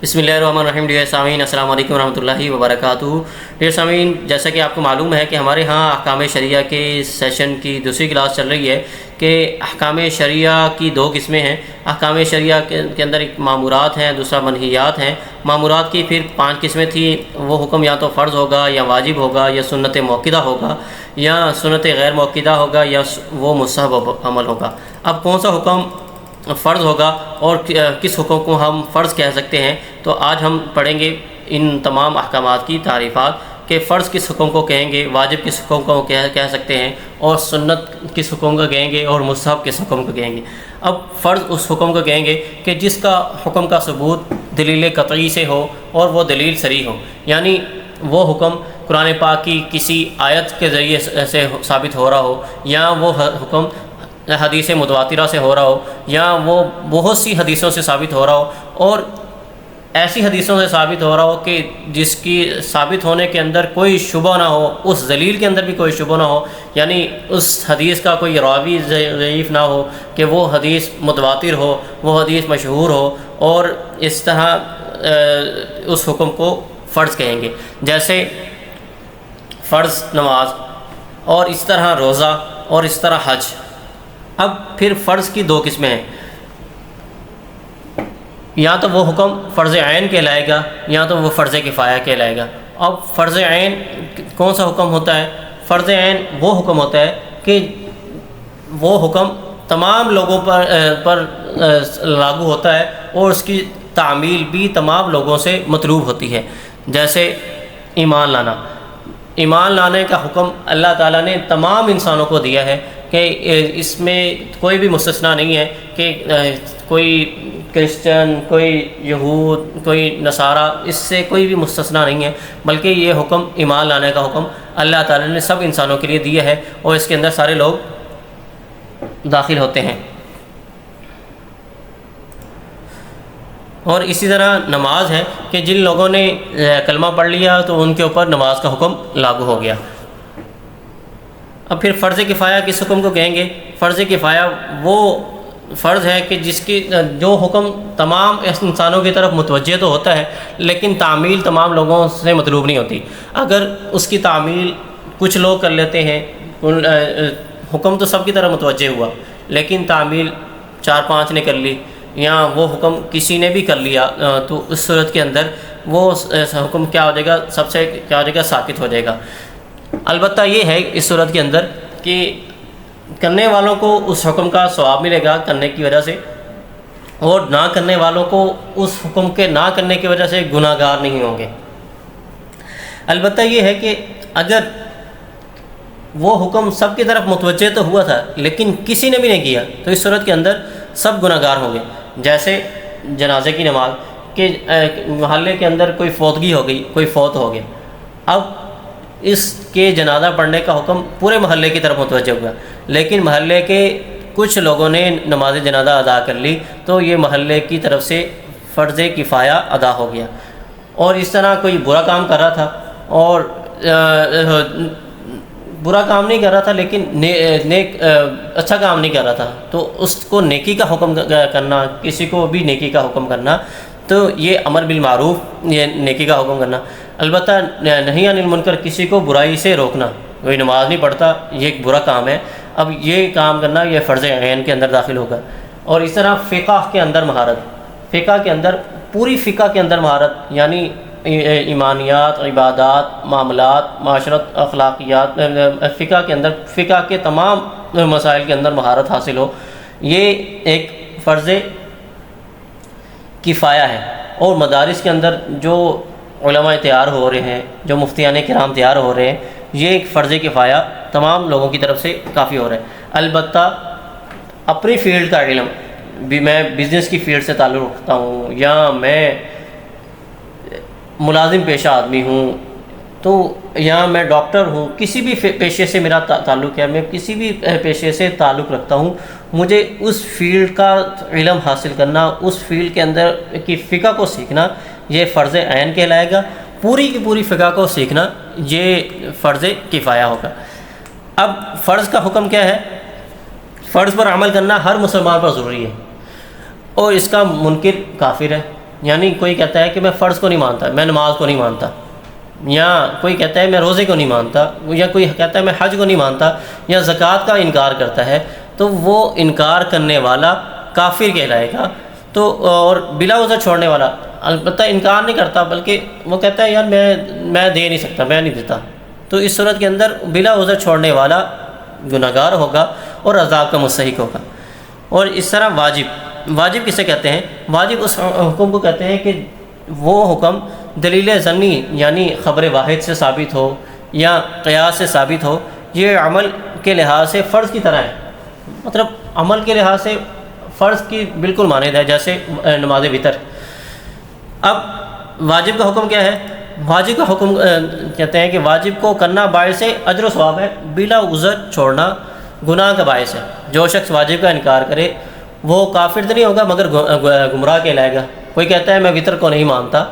بسم اللہ الرحمن الرحیم۔ ڈیئر سامعین، السلام علیکم ورحمۃ اللہ وبرکاتہ۔ ڈیئر سامعین، جیسا کہ آپ کو معلوم ہے کہ ہمارے ہاں احکام شریعہ کے سیشن کی دوسری کلاس چل رہی ہے کہ احکام شریعہ کی دو قسمیں ہیں۔ احکام شریعہ کے اندر ایک مامورات ہیں، دوسرا منہیات ہیں۔ مامورات کی پھر 5 قسمیں تھیں۔ وہ حکم یا تو فرض ہوگا یا واجب ہوگا یا سنت موقدہ ہوگا یا سنت غیر موقدہ ہوگا یا وہ مستحب عمل ہوگا۔ اب کون سا حکم فرض ہوگا اور کس حکم کو ہم فرض کہہ سکتے ہیں، تو آج ہم پڑھیں گے ان تمام احکامات کی تعریفات کہ فرض کس حکم کو کہیں گے، واجب کس حکم کو کہہ سکتے ہیں، اور سنت کس حکم کو کہیں گے اور مستحب کس حکم کو کہیں گے۔ اب فرض اس حکم کو کہیں گے کہ جس کا حکم کا ثبوت دلیل قطعی سے ہو اور وہ دلیل صریح ہو، یعنی وہ حکم قرآن پاک کی کسی آیت کے ذریعے سے ثابت ہو رہا ہو، یا وہ حکم حدیث متواترہ سے ہو رہا ہو، یا وہ بہت سی حدیثوں سے ثابت ہو رہا ہو، اور ایسی حدیثوں سے ثابت ہو رہا ہو کہ جس کی ثابت ہونے کے اندر کوئی شبہ نہ ہو، اس دلیل کے اندر بھی کوئی شبہ نہ ہو، یعنی اس حدیث کا کوئی راوی ضعیف نہ ہو کہ وہ حدیث متواتر ہو، وہ حدیث مشہور ہو، اور اس طرح اس حکم کو فرض کہیں گے۔ جیسے فرض نماز، اور اس طرح روزہ، اور اس طرح حج۔ اب پھر فرض کی 2 قسمیں ہیں، یا تو وہ حکم فرض عین کہلائے گا یا تو وہ فرض کفایہ کہلائے گا۔ اب فرض عین کون سا حکم ہوتا ہے؟ فرض عین وہ حکم ہوتا ہے کہ وہ حکم تمام لوگوں پر لاگو ہوتا ہے اور اس کی تعمیل بھی تمام لوگوں سے مطلوب ہوتی ہے۔ جیسے ایمان لانا، ایمان لانے کا حکم اللہ تعالیٰ نے تمام انسانوں کو دیا ہے کہ اس میں کوئی بھی مستثنیٰ نہیں ہے کہ کوئی کرسچن، کوئی یہود، کوئی نصارہ، اس سے کوئی بھی مستثنیٰ نہیں ہے، بلکہ یہ حکم ایمان لانے کا حکم اللہ تعالیٰ نے سب انسانوں کے لیے دیا ہے اور اس کے اندر سارے لوگ داخل ہوتے ہیں۔ اور اسی طرح نماز ہے کہ جن لوگوں نے کلمہ پڑھ لیا تو ان کے اوپر نماز کا حکم لاگو ہو گیا۔ اب پھر فرض کفایہ کس حکم کو کہیں گے؟ فرض کفایہ وہ فرض ہے کہ جس کی جو حکم تمام انسانوں کی طرف متوجہ تو ہوتا ہے لیکن تعمیل تمام لوگوں سے مطلوب نہیں ہوتی۔ اگر اس کی تعمیل کچھ لوگ کر لیتے ہیں، حکم تو سب کی طرف متوجہ ہوا لیکن تعمیل 4-5 نے کر لی، یا وہ حکم کسی نے بھی کر لیا، تو اس صورت کے اندر وہ حکم کیا ہو جائے گا؟ سب سے کیا ہو جائے گا؟ ساقط ہو جائے گا۔ البتہ یہ ہے اس صورت کے اندر کہ کرنے والوں کو اس حکم کا ثواب ملے گا کرنے کی وجہ سے، اور نہ کرنے والوں کو اس حکم کے نہ کرنے کی وجہ سے گناہ گار نہیں ہوں گے۔ البتہ یہ ہے کہ اگر وہ حکم سب کی طرف متوجہ تو ہوا تھا لیکن کسی نے بھی نہیں کیا تو اس صورت کے اندر سب گناہ گار ہوں گے۔ جیسے جنازے کی نماز کہ محلے کے اندر کوئی فوتگی ہو گئی، کوئی فوت ہو گیا، اب اس کے جنازہ پڑھنے کا حکم پورے محلے کی طرف متوجہ ہوا، لیکن محلے کے کچھ لوگوں نے نماز جنازہ ادا کر لی تو یہ محلے کی طرف سے فرض کفایہ ادا ہو گیا۔ اور اس طرح کوئی برا کام کر رہا تھا اور برا کام نہیں کر رہا تھا لیکن اچھا کام نہیں کر رہا تھا، تو اس کو نیکی کا حکم کرنا، کسی کو بھی نیکی کا حکم کرنا، تو یہ امر بالمعروف، یہ نیکی کا حکم کرنا۔ البتہ نہی عن المنکر، کسی کو برائی سے روکنا، کوئی نماز نہیں پڑھتا، یہ ایک برا کام ہے، اب یہ کام کرنا یہ فرض عین کے اندر داخل ہوگا۔ اور اس طرح فقہ کے اندر مہارت، فقہ کے اندر پوری فقہ کے اندر مہارت، یعنی ایمانیات، عبادات، معاملات، معاشرت، اخلاقیات، فقہ کے اندر فقہ کے تمام مسائل کے اندر مہارت حاصل ہو، یہ ایک فرض کفایہ ہے۔ اور مدارس کے اندر جو علماء تیار ہو رہے ہیں، جو مفتیان کرام تیار ہو رہے ہیں، یہ ایک فرض کفایہ تمام لوگوں کی طرف سے کافی ہو رہا ہے۔ البتہ اپنی فیلڈ کا علم بھی، میں بزنس کی فیلڈ سے تعلق رکھتا ہوں یا میں ملازم پیشہ آدمی ہوں، تو یا میں ڈاکٹر ہوں، کسی بھی پیشے سے میرا تعلق ہے، میں کسی بھی پیشے سے تعلق رکھتا ہوں، مجھے اس فیلڈ کا علم حاصل کرنا، اس فیلڈ کے اندر کی فقہ کو سیکھنا، یہ فرض عین کہلائے گا۔ پوری کی پوری فقہ کو سیکھنا یہ فرض کفایہ ہوگا۔ اب فرض کا حکم کیا ہے؟ فرض پر عمل کرنا ہر مسلمان پر ضروری ہے، اور اس کا منکر کافر ہے، یعنی کوئی کہتا ہے کہ میں فرض کو نہیں مانتا، میں نماز کو نہیں مانتا، یا کوئی کہتا ہے میں روزے کو نہیں مانتا، یا کوئی کہتا ہے میں حج کو نہیں مانتا، یا زکوٰۃ کا انکار کرتا ہے، تو وہ انکار کرنے والا کافر کہلائے گا۔ تو اور بلا عذر چھوڑنے والا البتہ انکار نہیں کرتا، بلکہ وہ کہتا ہے یار میں دے نہیں سکتا، میں نہیں دیتا، تو اس صورت کے اندر بلا عذر چھوڑنے والا گنہگار ہوگا اور عذاب کا مستحق ہوگا۔ اور اس طرح واجب کسے کہتے ہیں؟ واجب اس حکم کو کہتے ہیں کہ وہ حکم دلیل ظنی یعنی خبر واحد سے ثابت ہو یا قیاس سے ثابت ہو، یہ عمل کے لحاظ سے فرض کی طرح ہے، مطلب عمل کے لحاظ سے فرض کی بالکل مانند ہے، جیسے نماز وتر۔ اب واجب کا حکم کیا ہے؟ واجب کا حکم کہتے ہیں کہ واجب کو کرنا باعث اجر و ثواب ہے، بلا عذر چھوڑنا گناہ کا باعث ہے۔ جو شخص واجب کا انکار کرے وہ کافر تو نہیں ہوگا مگر گمراہ کہلائے گا۔ کوئی کہتا ہے میں وطر کو نہیں مانتا،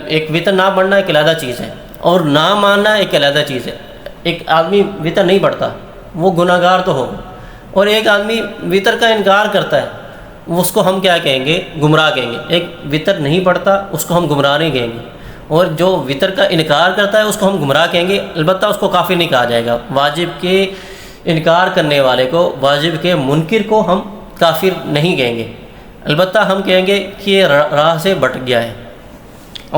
ایک وطر نہ پڑھنا ایک علیحدہ چیز ہے اور نہ ماننا ایک علیحدہ چیز ہے۔ ایک آدمی وطر نہیں پڑھتا وہ گناہ گار تو ہوگا، اور ایک آدمی وطر کا انکار کرتا ہے اس کو ہم کیا کہیں گے؟ گمراہ کہیں گے۔ ایک وطر نہیں پڑھتا اس کو ہم گمراہ نہیں کہیں گے، اور جو وطر کا انکار کرتا ہے اس کو ہم گمراہ کہیں گے، البتہ اس کو کافر نہیں کہا جائے گا۔ واجب کے انکار کرنے والے کو، واجب کے منکر کو ہم کافر نہیں کہیں گے، البتہ ہم کہیں گے کہ یہ راہ سے بھٹک گیا ہے۔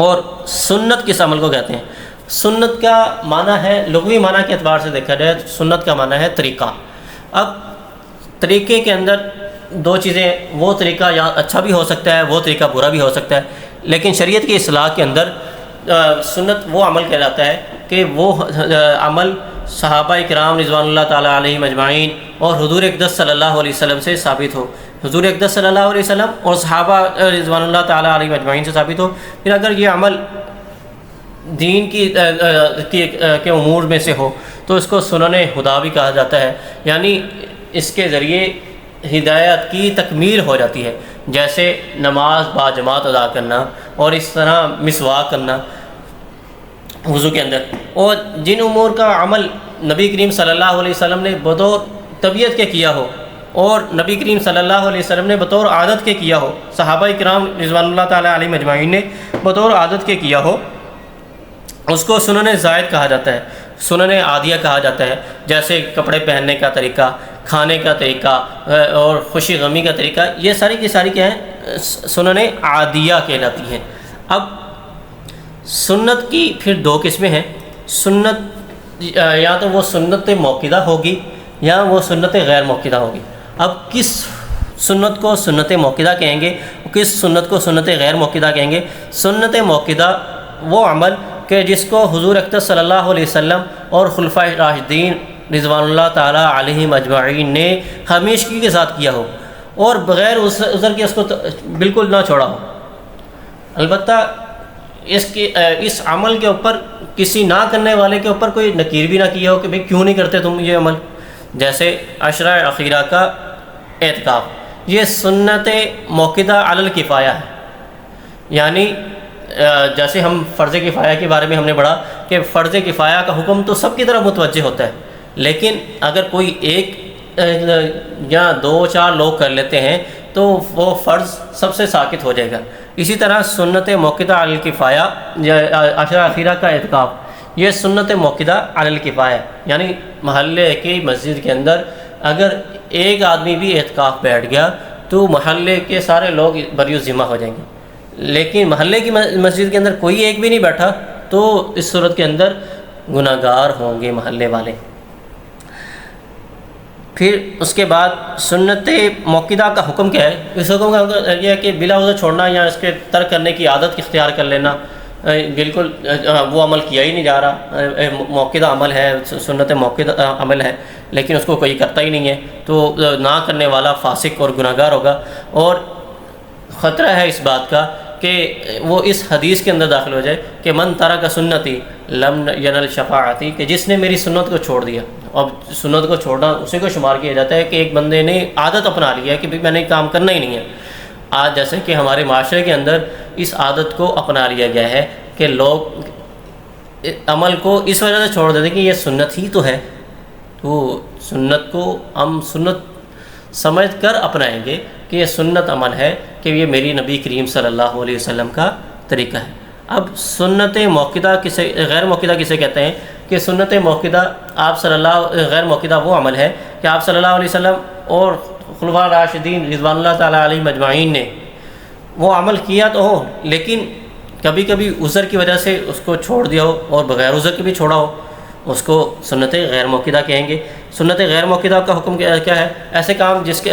اور سنت کس عمل کو کہتے ہیں؟ سنت کا معنی ہے، لغوی معنی کے اعتبار سے دیکھا جائے تو سنت کا معنی ہے طریقہ۔ اب طریقے کے اندر دو چیزیں، وہ طریقہ یا اچھا بھی ہو سکتا ہے، وہ طریقہ برا بھی ہو سکتا ہے، لیکن شریعت کی اصطلاح کے اندر سنت وہ عمل کہلاتا ہے کہ وہ عمل صحابہ کرام رضوان اللہ تعالیٰ علیہم اجمعین اور حضور اقدس صلی اللہ علیہ وسلم سے ثابت ہو، حضور اقدس صلی اللہ علیہ وسلم اور صحابہ رضوان اللہ تعالیٰ علیہم اجمعین سے ثابت ہو۔ پھر اگر یہ عمل دین کے امور میں سے ہو تو اس کو سنن خدا بھی کہا جاتا ہے، یعنی اس کے ذریعے ہدایت کی تکمیل ہو جاتی ہے، جیسے نماز با جماعت ادا کرنا اور اس طرح مسواک کرنا وضو کے اندر۔ اور جن امور کا عمل نبی کریم صلی اللہ علیہ وسلم نے بطور طبیعت کے کیا ہو اور نبی کریم صلی اللہ علیہ وسلم نے بطور عادت کے کیا ہو، صحابہ کرام رضوان اللہ تعالیٰ علیہ مجمعین نے بطور عادت کے کیا ہو، اس کو سنن زائد کہا جاتا ہے، سنن عادیہ کہا جاتا ہے، جیسے کپڑے پہننے کا طریقہ، کھانے کا طریقہ اور خوشی غمی کا طریقہ، یہ ساری کی ساری کیا ہیں؟ سنن عادیہ کہلاتی ہیں۔ اب سنت کی پھر دو قسمیں ہیں، سنت یا تو وہ سنت موقدہ ہوگی یا وہ سنت غیر موقدہ ہوگی۔ اب کس سنت کو سنت موقدہ کہیں گے، کس سنت کو سنت غیر موقدہ کہیں گے؟ سنت موقدہ وہ عمل کہ جس کو حضور اقدس صلی اللہ علیہ وسلم اور خلفائے راشدین رضوان اللہ تعالیٰ علیہم اجمعین نے ہمیشگی کے ساتھ کیا ہو اور بغیر عذر کے اس کو بالکل نہ چھوڑا ہو، البتہ اس عمل کے اوپر کسی نہ کرنے والے کے اوپر کوئی نکیر بھی نہ کیا ہو کہ بھئی کیوں نہیں کرتے تم یہ عمل، جیسے عشرہ اخیرہ کا اعتکاف، یہ سنت موقدہ علی الکفایہ ہے، یعنی جیسے ہم فرض کفایہ کے بارے میں ہم نے پڑھا کہ فرض کفایہ کا حکم تو سب کی طرف متوجہ ہوتا ہے، لیکن اگر کوئی ایک یا دو چار لوگ کر لیتے ہیں تو وہ فرض سب سے ساقط ہو جائے گا۔ اسی طرح سنت موقدہ علی الکفایہ یا عشرہ اخیرہ کا اعتکاف، یہ سنت موقدہ علی الکفایہ، یعنی محلے کی مسجد کے اندر اگر ایک آدمی بھی اعتکاف بیٹھ گیا تو محلے کے سارے لوگ بری ذمہ ہو جائیں گے، لیکن محلے کی مسجد کے اندر کوئی ایک بھی نہیں بیٹھا تو اس صورت کے اندر گناہ گار ہوں گے محلے والے۔ پھر اس کے بعد سنت موقدہ کا حکم کیا ہے؟ اس حکم کا یہ ہے کہ بلا عذر چھوڑنا یا اس کے ترک کرنے کی عادت اختیار کر لینا، بالکل وہ عمل کیا ہی نہیں جا رہا، موقدہ عمل ہے، سنت موقدہ عمل ہے، لیکن اس کو کوئی کرتا ہی نہیں ہے تو نہ کرنے والا فاسق اور گناہ گار ہوگا۔ اور خطرہ ہے اس بات کا کہ وہ اس حدیث کے اندر داخل ہو جائے کہ من ترک سنتی لم ینل شفاعتی، کہ جس نے میری سنت کو چھوڑ دیا۔ اب سنت کو چھوڑنا اسی کو شمار کیا جاتا ہے کہ ایک بندے نے عادت اپنا لی ہے کہ میں نے کام کرنا ہی نہیں ہے۔ آج جیسے کہ ہمارے معاشرے کے اندر اس عادت کو اپنا لیا گیا ہے کہ لوگ عمل کو اس وجہ سے چھوڑ دیتے کہ یہ سنت ہی تو ہے، تو سنت کو ہم سنت سمجھ کر اپنائیں گے، کہ یہ سنت عمل ہے، کہ یہ میری نبی کریم صلی اللہ علیہ وسلم کا طریقہ ہے۔ اب سنت موقدہ کسے، غیر موقدہ کسے کہتے ہیں؟ کہ سنت موقدہ غیر موقدہ وہ عمل ہے کہ آپ صلی اللہ علیہ وسلم اور خلفاء راشدین رضوان اللہ تعالیٰ علیہ مجمعین نے وہ عمل کیا تو ہو، لیکن کبھی کبھی عذر کی وجہ سے اس کو چھوڑ دیا ہو، اور بغیر عذر کے بھی چھوڑا ہو، اس کو سنت غیر موقدہ کہیں گے۔ سنت غیر موقدہ کا حکم کیا ہے؟ ایسے کام جس کے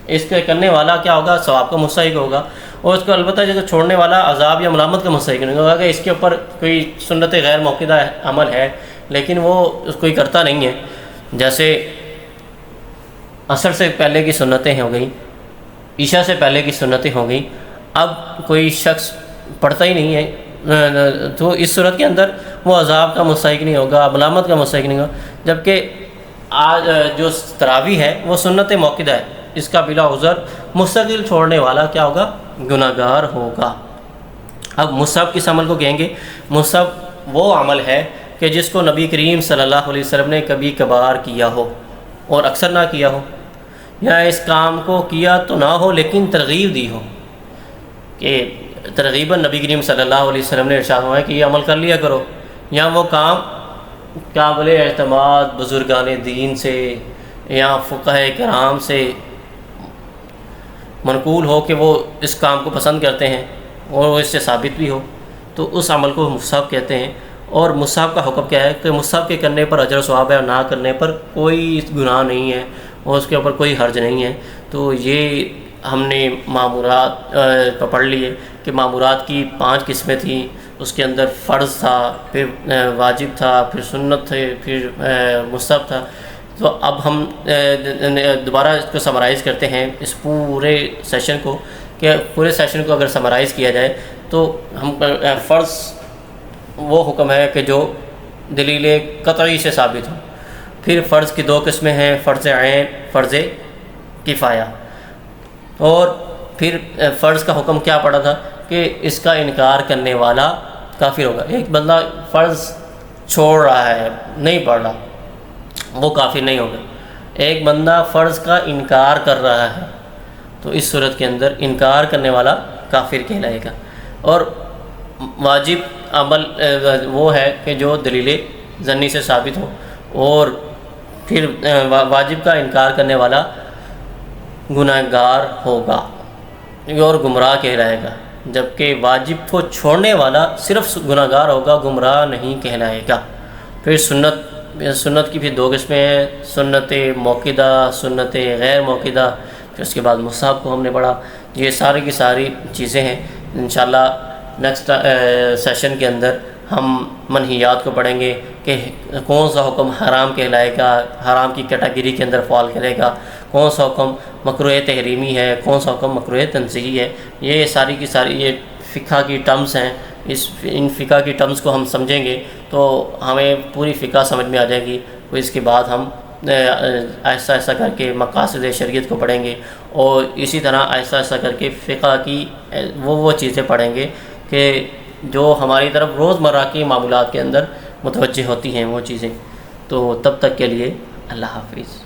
اس کے کرنے والا کیا ہوگا؟ ثواب کا مستحق ہوگا، اور اس کو البتہ جو چھوڑنے والا عذاب یا ملامت کا مستحق نہیں ہوگا، کہ اس کے اوپر کوئی سنت غیر موقدہ عمل ہے لیکن وہ اس کوئی کرتا نہیں ہے۔ جیسے عصر سے پہلے کی سنتیں ہو گئیں، عشاء سے پہلے کی سنتیں ہو گئیں، اب کوئی شخص پڑھتا ہی نہیں ہے، تو اس صورت کے اندر وہ عذاب کا مستحق نہیں ہوگا، ملامت کا مستحق نہیں ہوگا۔ جبکہ آج جو تراویح ہے وہ سنت موقدہ ہے، اس کا بلا عذر مستقل چھوڑنے والا کیا ہوگا؟ گناہ گار ہوگا۔ اب مصحف کس عمل کو کہیں گے؟ مصحف وہ عمل ہے کہ جس کو نبی کریم صلی اللہ علیہ وسلم نے کبھی کبھار کیا ہو اور اکثر نہ کیا ہو، یا اس کام کو کیا تو نہ ہو لیکن ترغیب دی ہو، کہ ترغیباً نبی کریم صلی اللہ علیہ وسلم نے ارشاد ہوا ہے کہ یہ عمل کر لیا کرو، یا وہ کام قابل اعتماد بزرگان دین سے یا فقہ کرام سے منقول ہو کہ وہ اس کام کو پسند کرتے ہیں اور وہ اس سے ثابت بھی ہو، تو اس عمل کو مصحف کہتے ہیں۔ اور مصحف کا حکم کیا ہے؟ کہ مصحف کے کرنے پر اجر و ثواب ہے، اور نہ کرنے پر کوئی گناہ نہیں ہے اور اس کے اوپر کوئی حرج نہیں ہے۔ تو یہ ہم نے معمورات پڑھ لیے کہ معمورات کی 5 قسمیں تھیں، اس کے اندر فرض تھا، پھر واجب تھا، پھر سنت تھے، پھر مصحف تھا۔ تو اب ہم دوبارہ اس کو سمرائز کرتے ہیں، اس پورے سیشن کو، کہ پورے سیشن کو اگر سمرائز کیا جائے تو ہم فرض وہ حکم ہے کہ جو دلیل قطعی سے ثابت ہو۔ پھر فرض کی 2 قسمیں ہیں، فرض عین، فرض کفایہ۔ اور پھر فرض کا حکم کیا پڑا تھا؟ کہ اس کا انکار کرنے والا کافر ہوگا۔ ایک بندہ فرض چھوڑ رہا ہے، نہیں پڑھ رہا، وہ کافر نہیں ہوگا۔ ایک بندہ فرض کا انکار کر رہا ہے تو اس صورت کے اندر انکار کرنے والا کافر کہلائے گا۔ اور واجب عمل وہ ہے کہ جو دلیل ظنی سے ثابت ہو، اور پھر واجب کا انکار کرنے والا گناہ گار ہوگا اور گمراہ کہلائے گا، جبکہ واجب کو چھوڑنے والا صرف گناہ گار ہوگا، گمراہ نہیں کہلائے گا۔ پھر سنت کی پھر 2 قسمیں ہیں، سنت موقدہ، سنت غیر موقدہ، پھر اس کے بعد مصحف کو ہم نے پڑھا۔ یہ ساری کی ساری چیزیں ہیں۔ انشاءاللہ نیکسٹ سیشن کے اندر ہم منہیات کو پڑھیں گے کہ کون سا حکم حرام کہلائے گا، حرام کی کیٹیگری کے اندر فال کرے گا، کون سا حکم مکروہ تحریمی ہے، کون سا حکم مکروہ تنزیہی ہے۔ یہ ساری کی ساری یہ فقہ کی ٹرمز ہیں، ان فقہ کی ٹرمز کو ہم سمجھیں گے تو ہمیں پوری فقہ سمجھ میں آ جائے گی۔ تو اس کے بعد ہم ایسا ایسا کر کے مقاصد شریعت کو پڑھیں گے، اور اسی طرح ایسا ایسا کر کے فقہ کی وہ چیزیں پڑھیں گے کہ جو ہماری طرف روزمرہ کی معمولات کے اندر متوجہ ہوتی ہیں وہ چیزیں۔ تو تب تک کے لیے اللہ حافظ۔